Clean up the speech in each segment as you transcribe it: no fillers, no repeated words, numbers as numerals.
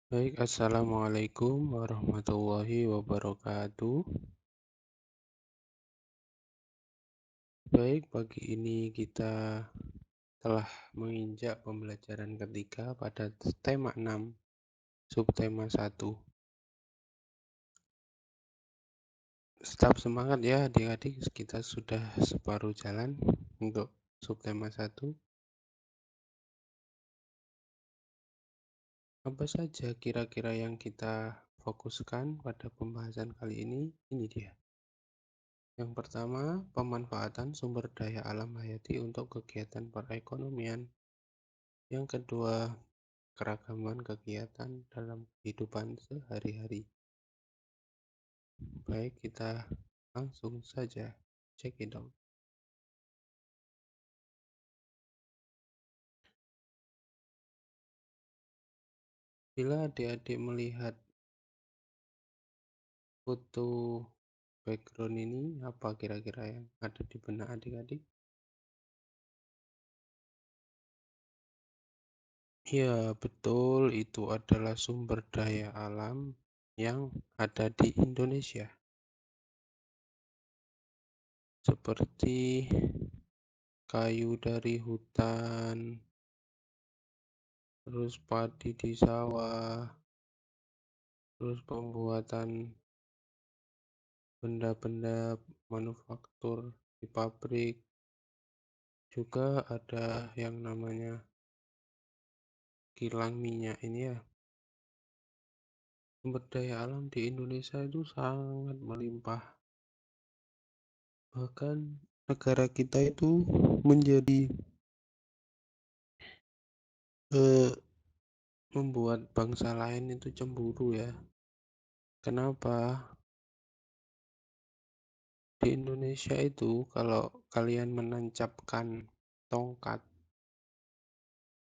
Baik, assalamualaikum warahmatullahi wabarakatuh. Baik, pagi ini kita telah menginjak pembelajaran ketiga pada tema 6, subtema 1. Tetap semangat ya adik-adik, kita sudah separuh jalan untuk subtema 1. Apa saja kira-kira yang kita fokuskan pada pembahasan kali ini? Ini dia. Yang pertama, pemanfaatan sumber daya alam hayati untuk kegiatan perekonomian. Yang kedua, keragaman kegiatan dalam kehidupan sehari-hari. Baik, kita langsung saja cekidot. Bila adik-adik melihat foto background ini, apa kira-kira yang ada di benak adik-adik? Ya, betul, itu adalah sumber daya alam yang ada di Indonesia. Seperti kayu dari hutan, terus padi di sawah, terus pembuatan benda-benda manufaktur di pabrik, juga ada yang namanya kilang minyak ini ya. Sumber daya alam di Indonesia itu sangat melimpah. Bahkan negara kita itu menjadi eh, membuat bangsa lain itu cemburu ya. Kenapa? Di Indonesia itu kalau kalian menancapkan tongkat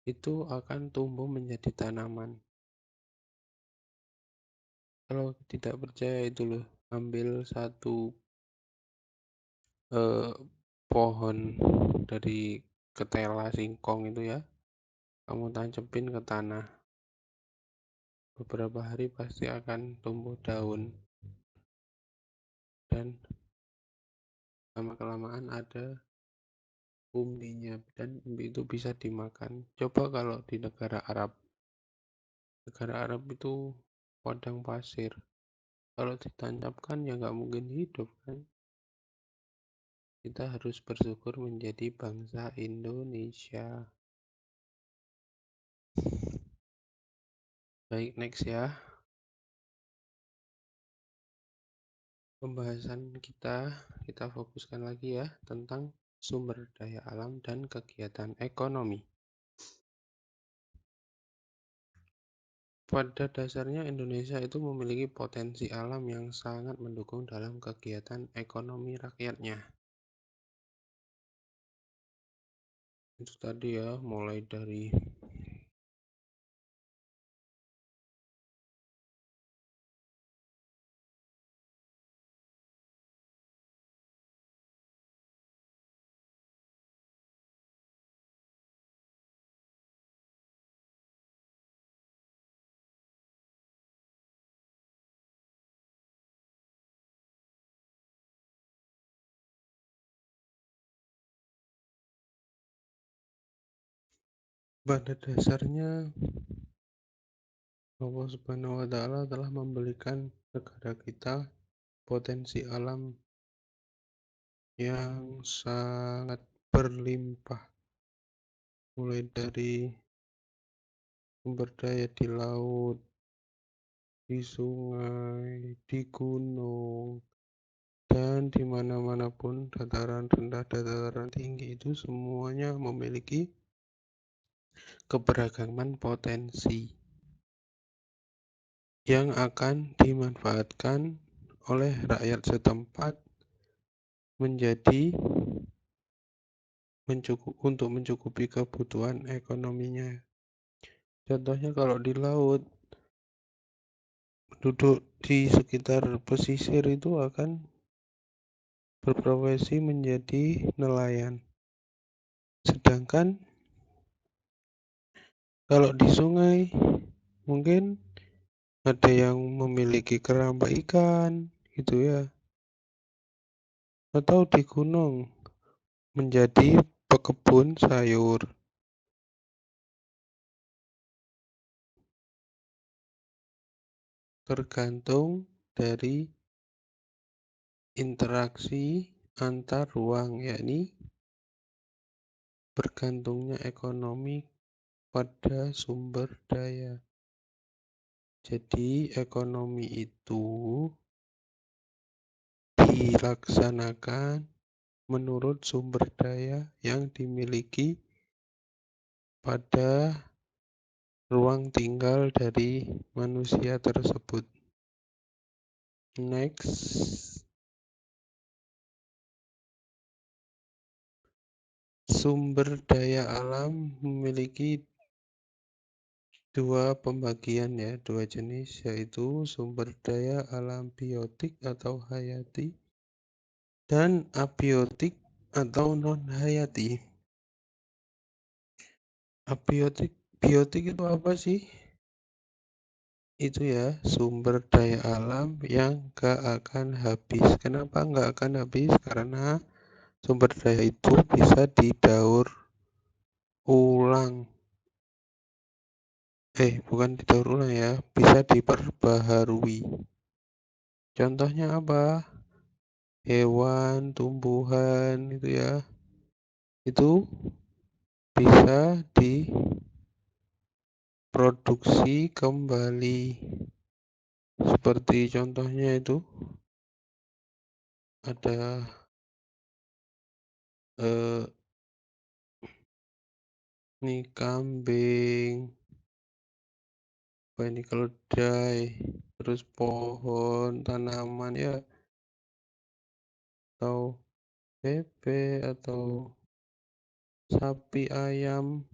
itu akan tumbuh menjadi tanaman. Kalau tidak percaya itu loh, ambil satu eh, pohon dari ketela singkong itu ya, kamu tancepin ke tanah, beberapa hari pasti akan tumbuh daun, dan lama kelamaan ada umbinya, dan umbi itu bisa dimakan. Coba kalau di negara Arab itu padang pasir, kalau ditancapkan ya nggak mungkin hidup kan. Kita harus bersyukur menjadi bangsa Indonesia. Baik, next ya. Pembahasan kita fokuskan lagi ya tentang sumber daya alam dan kegiatan ekonomi. Pada dasarnya Indonesia itu memiliki potensi alam yang sangat mendukung dalam kegiatan ekonomi rakyatnya. Itu tadi ya, mulai dari pada dasarnya Allah Subhanahu wa Ta'ala telah memberikan negara kita potensi alam yang sangat berlimpah, mulai dari sumber daya di laut, di sungai, di gunung, dan di mana-mana pun dataran rendah, dataran tinggi itu semuanya memiliki keberagaman potensi yang akan dimanfaatkan oleh rakyat setempat menjadi untuk mencukupi kebutuhan ekonominya. Contohnya kalau di laut, penduduk di sekitar pesisir itu akan berprofesi menjadi nelayan. Sedangkan kalau di sungai mungkin ada yang memiliki keramba ikan, gitu ya, atau di gunung menjadi pekebun sayur. Tergantung dari interaksi antar ruang, yakni bergantungnya ekonomi pada sumber daya. Jadi, ekonomi itu dilaksanakan menurut sumber daya yang dimiliki pada ruang tinggal dari manusia tersebut. Next, sumber daya alam memiliki dua pembagian ya, dua jenis, yaitu sumber daya alam biotik atau hayati dan abiotik atau non-hayati. Biotik itu apa sih? Itu ya, sumber daya alam yang gak akan habis. Kenapa gak akan habis? Karena sumber daya itu bisa didaur ulang. Bukan didaur ulang ya, bisa diperbaharui. Contohnya apa? Hewan, tumbuhan itu ya. Itu bisa diproduksi kembali. Seperti contohnya itu ada eh, nih kambing, apa ini keledai, terus pohon, tanaman ya, atau bebek atau sapi, ayam,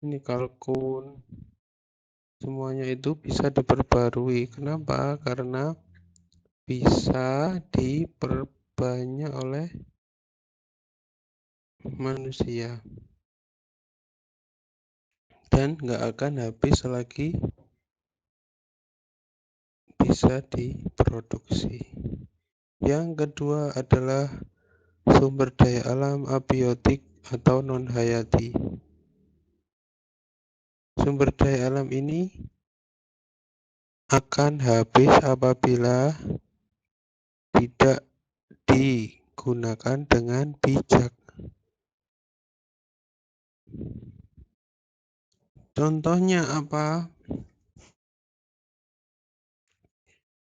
ini kalkun, semuanya itu bisa diperbarui. Kenapa? Karena bisa diperbanyak oleh manusia dan nggak akan habis selagi bisa diproduksi. Yang kedua adalah sumber daya alam abiotik atau non-hayati. Sumber daya alam ini akan habis apabila tidak digunakan dengan bijak. Contohnya apa?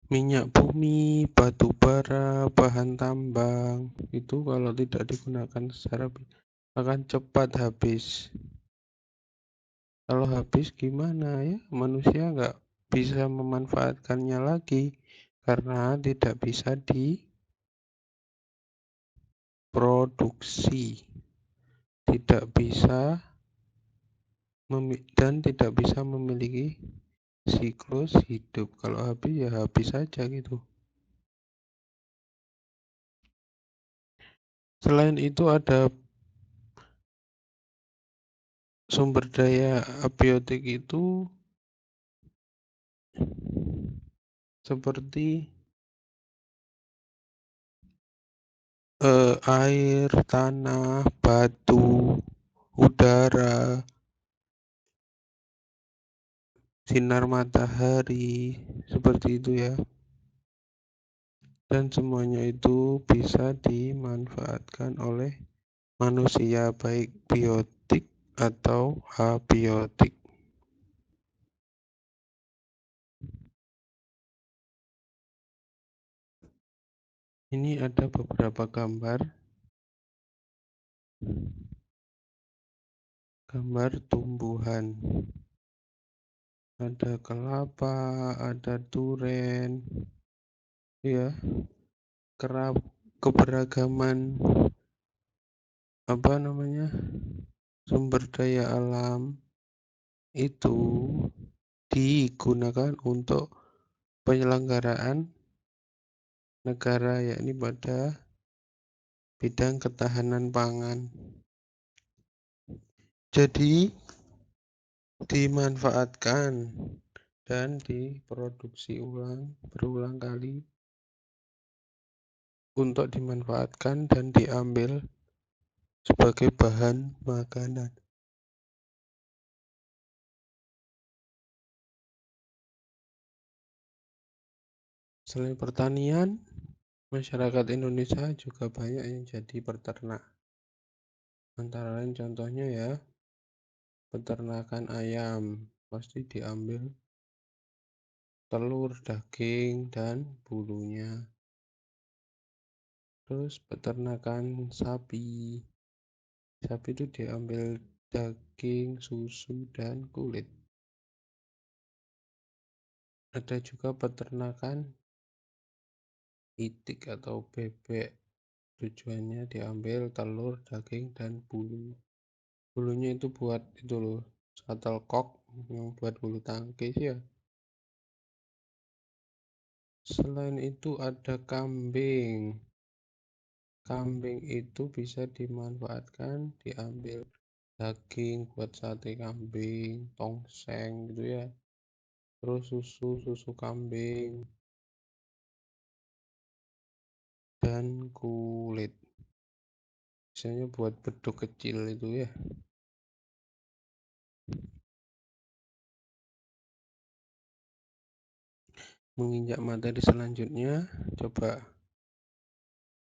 Minyak bumi, batu bara, bahan tambang, itu kalau tidak digunakan secara akan cepat habis. Kalau habis gimana ya? Manusia nggak bisa memanfaatkannya lagi karena tidak bisa diproduksi, tidak bisa dan tidak bisa memiliki siklus hidup. Kalau habis ya habis saja gitu. Selain itu ada sumber daya abiotik itu seperti air, tanah, batu, udara, sinar matahari, seperti itu ya. Dan semuanya itu bisa dimanfaatkan oleh manusia, baik biotik atau abiotik. Ini ada beberapa gambar tumbuhan. Ada kelapa, ada duren, ya, keberagaman apa namanya sumber daya alam itu digunakan untuk penyelenggaraan negara, yakni pada bidang ketahanan pangan. Jadi dimanfaatkan dan diproduksi berulang kali untuk dimanfaatkan dan diambil sebagai bahan makanan. Selain pertanian, masyarakat Indonesia juga banyak yang jadi peternak. Antara lain contohnya ya, peternakan ayam pasti diambil telur, daging, dan bulunya. Terus peternakan sapi. Sapi itu diambil daging, susu, dan kulit. Ada juga peternakan itik atau bebek. Tujuannya diambil telur, daging, dan bulu. Bulunya itu buat itu loh, shuttlecock yang buat bulu tangkis ya. Selain itu ada kambing. Kambing itu bisa dimanfaatkan, diambil daging buat sate kambing, tongseng gitu ya. Terus susu kambing, dan kulit. Biasanya buat beduk kecil itu ya. Menginjak materi selanjutnya, coba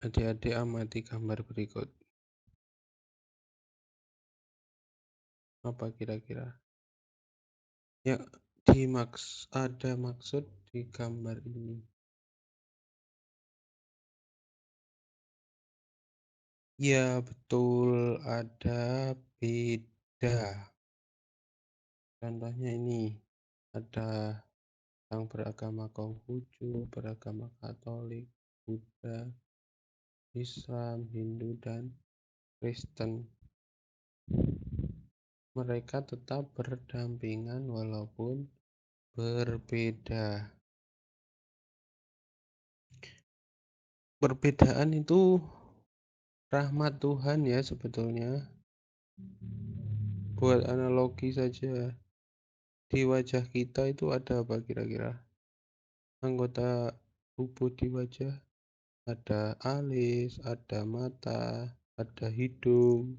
adik-adik amati gambar berikut. Apa kira-kira? Yang ada maksud di gambar ini. Ya, betul, ada beda. Contohnya ini, ada yang beragama Konghucu, beragama Katolik, Buddha, Islam, Hindu, dan Kristen. Mereka tetap berdampingan walaupun berbeda. Perbedaan itu rahmat Tuhan ya sebetulnya. Buat analogi saja, di wajah kita itu ada apa kira-kira? Anggota tubuh di wajah ada alis, ada mata, ada hidung,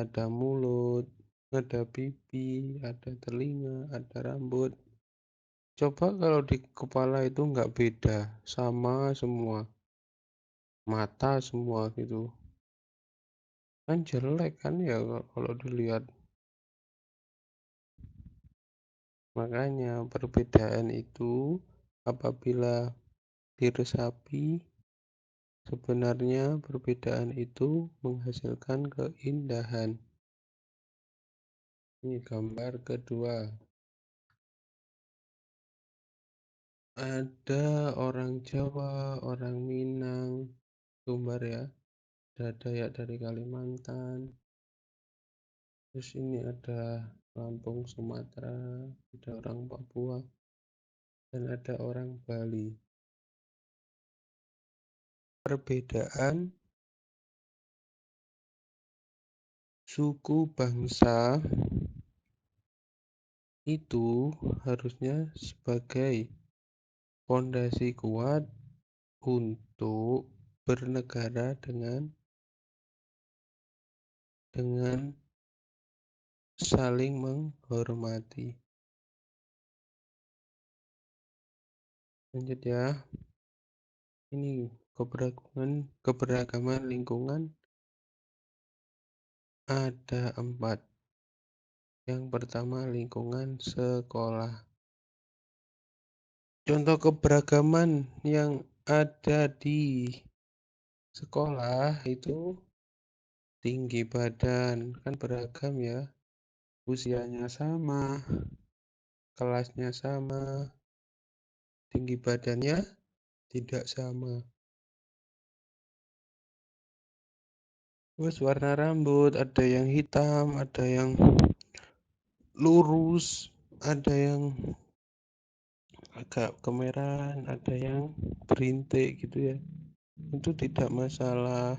ada mulut, ada pipi, ada telinga, ada rambut. Coba kalau di kepala itu nggak beda, sama semua, mata semua gitu. Kan jelek kan ya kalau dilihat. Makanya perbedaan itu apabila diresapi, sebenarnya perbedaan itu menghasilkan keindahan. Ini gambar kedua. Ada orang Jawa, orang Minang, Sumbar ya. Ada Dayak dari Kalimantan. Terus ini ada Lampung, Sumatera, ada orang Papua, dan ada orang Bali. Perbedaan suku bangsa itu harusnya sebagai fondasi kuat untuk bernegara dengan saling menghormati. Lanjut ya. Ini keberagaman lingkungan ada 4. Yang pertama lingkungan sekolah. Contoh keberagaman yang ada di sekolah itu tinggi badan, kan beragam ya. Usianya sama, kelasnya sama, tinggi badannya tidak sama. Terus warna rambut, ada yang hitam, ada yang lurus, ada yang agak kemerahan, ada yang berintik gitu ya. Itu tidak masalah.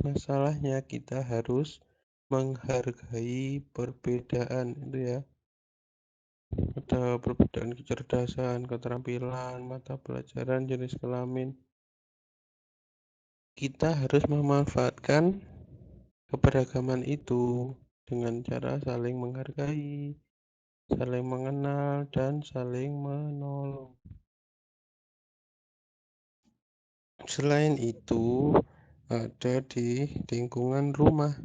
Masalahnya kita harus menghargai perbedaan itu ya. Ada perbedaan kecerdasan, keterampilan, mata pelajaran, jenis kelamin. Kita harus memanfaatkan keberagaman itu dengan cara saling menghargai, saling mengenal, dan saling menolong. Selain itu, ada di lingkungan rumah.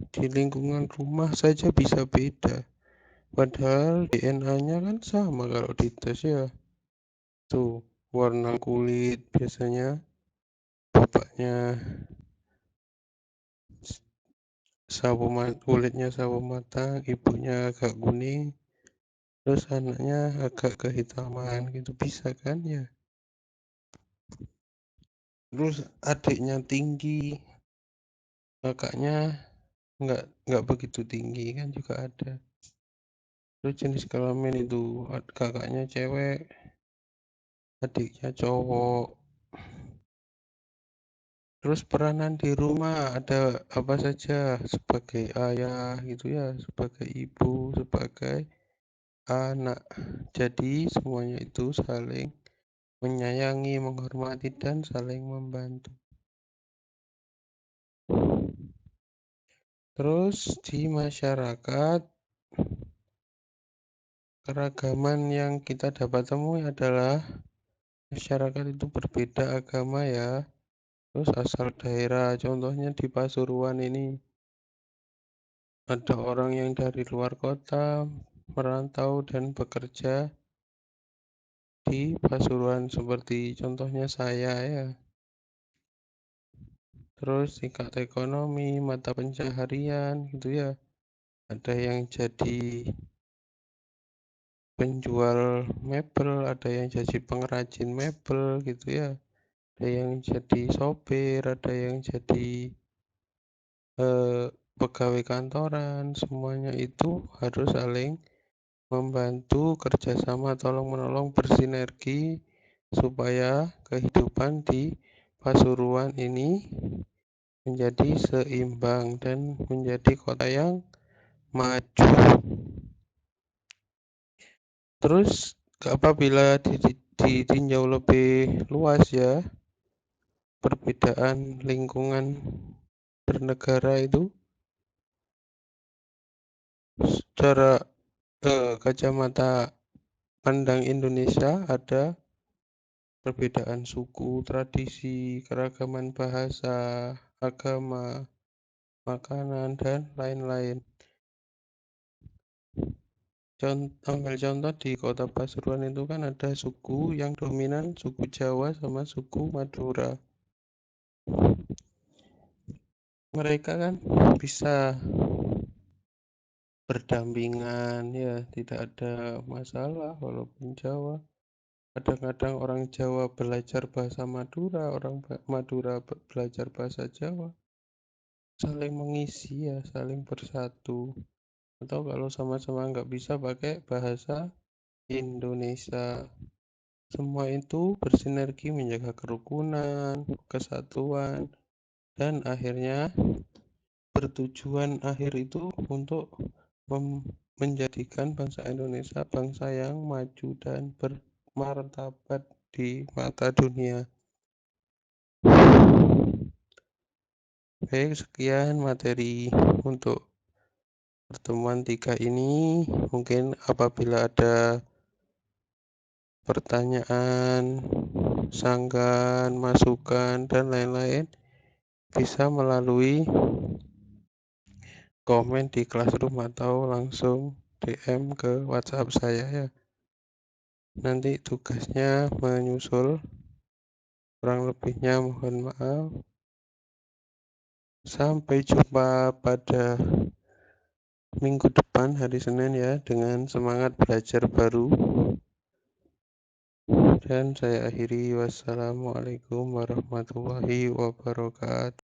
Di lingkungan rumah saja bisa beda. Padahal DNA-nya kan sama kalau dites ya. Tuh, warna kulit biasanya bapaknya kulitnya sawo matang, ibunya agak kuning, terus anaknya agak kehitaman gitu bisa kan ya. Terus adiknya tinggi, kakaknya nggak begitu tinggi kan juga ada. Terus jenis kelamin itu kakaknya cewek, adiknya cowok. Terus peranan di rumah ada apa saja sebagai ayah gitu ya, sebagai ibu, sebagai anak. Jadi semuanya itu saling menyayangi, menghormati, dan saling membantu. Terus di masyarakat, keragaman yang kita dapat temui adalah masyarakat itu berbeda agama ya. Terus asal daerah, contohnya di Pasuruan ini ada orang yang dari luar kota merantau dan bekerja di Pasuruan seperti contohnya saya ya. Terus tingkat ekonomi, mata pencaharian gitu ya. Ada yang jadi penjual mebel, ada yang jadi pengrajin mebel gitu ya. Ada yang jadi sopir, ada yang jadi pegawai kantoran, semuanya itu harus saling membantu kerjasama tolong menolong bersinergi supaya kehidupan di Pasuruan ini menjadi seimbang dan menjadi kota yang maju. Terus apabila ditinjau lebih luas ya, perbedaan lingkungan bernegara itu secara kacamata pandang Indonesia ada perbedaan suku, tradisi, keragaman bahasa, agama, makanan, dan lain-lain. Ambil contoh di kota Pasuruan itu kan ada suku yang dominan, suku Jawa sama suku Madura. Mereka kan bisa berdampingan ya, tidak ada masalah walaupun Jawa. Kadang-kadang orang Jawa belajar bahasa Madura, orang Madura belajar bahasa Jawa. Saling mengisi ya, saling bersatu. Atau kalau sama-sama nggak bisa pakai bahasa Indonesia. Semua itu bersinergi menjaga kerukunan, kesatuan, dan akhirnya bertujuan akhir itu untuk menjadikan bangsa Indonesia bangsa yang maju dan bermartabat di mata dunia. Baik, sekian materi untuk pertemuan 3 ini. Mungkin apabila ada pertanyaan, sanggahan, masukan, dan lain-lain bisa melalui komen di Classroom atau langsung DM ke WhatsApp saya ya. Nanti tugasnya menyusul, kurang lebihnya mohon maaf. Sampai jumpa pada minggu depan hari Senin ya dengan semangat belajar baru. Dan saya akhiri, wassalamualaikum warahmatullahi wabarakatuh.